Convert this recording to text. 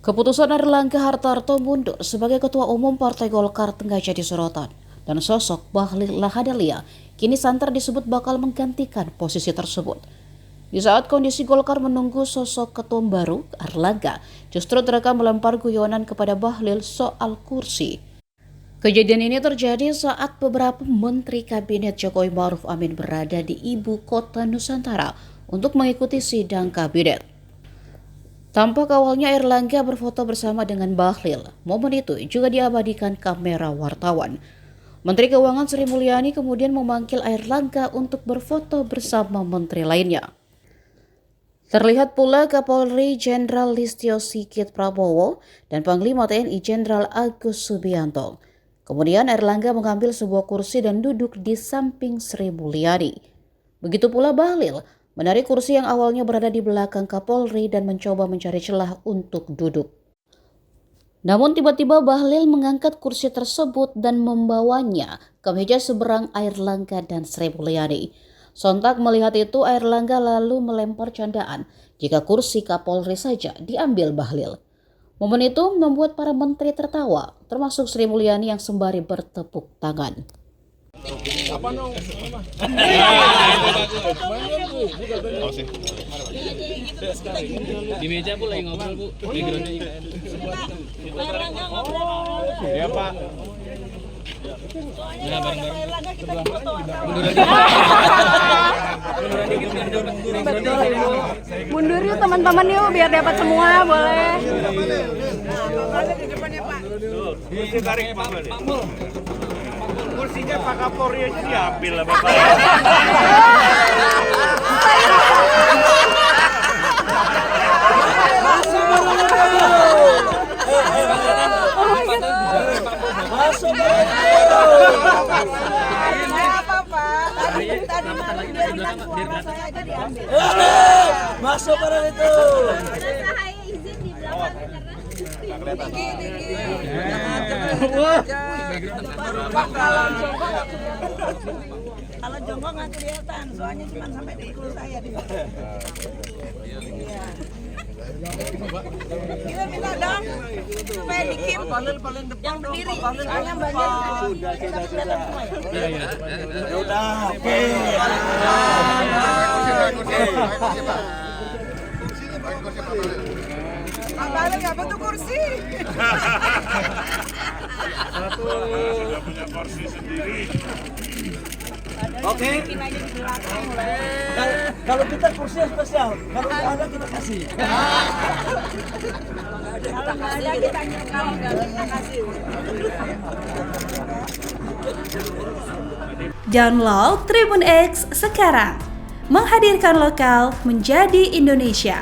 Keputusan Airlangga Hartarto mundur sebagai Ketua Umum Partai Golkar tengah jadi sorotan, dan sosok Bahlil Lahadalia kini santer disebut bakal menggantikan posisi tersebut. Di saat kondisi Golkar menunggu sosok ketua baru, Airlangga justru terekam melempar guyonan kepada Bahlil soal kursi. Kejadian ini terjadi saat beberapa menteri kabinet Jokowi Ma'ruf Amin berada di ibu kota Nusantara untuk mengikuti sidang kabinet. Tampak awalnya Airlangga berfoto bersama dengan Bahlil. Momen itu juga diabadikan kamera wartawan. Menteri Keuangan Sri Mulyani kemudian memanggil Airlangga untuk berfoto bersama menteri lainnya. Terlihat pula Kapolri Jenderal Listio Sigit Prabowo dan Panglima TNI Jenderal Agus Subianto. Kemudian Airlangga mengambil sebuah kursi dan duduk di samping Sri Mulyani. Begitu pula Bahlil menarik kursi yang awalnya berada di belakang Kapolri dan mencoba mencari celah untuk duduk. Namun tiba-tiba Bahlil mengangkat kursi tersebut dan membawanya ke meja seberang Airlangga dan Sri Mulyani. Sontak melihat itu, Airlangga lalu melempar candaan jika kursi Kapolri saja diambil Bahlil. Momen itu membuat para menteri tertawa, termasuk Sri Mulyani yang sembari bertepuk tangan. Di meja Bu lagi ngobrol Bu. Ya Pak. Nah, bareng-bareng. Mundur yuk teman-teman yuk biar dapat semua boleh. Ditarik Pak Mul. Kursinya Pak Kapolri aja diambil lah Bapak. Masuk barang itu. Kalau jongkok nggak kelihatan, soalnya cuma sampai di kulit saya di bawah. Kita minta dong supaya dikim yang berdiri, soalnya banyak kelihatan semua ya. Udah, oke. Pak Bahlil nggak butuh kursi. Sudah punya kursi sendiri. Oke. Kalau kita kursi spesial, kalau nggak ada kita kasih. Kalau nggak ada kita nyekal, nggak kita kasih. Download Tribun X sekarang, menghadirkan lokal menjadi Indonesia.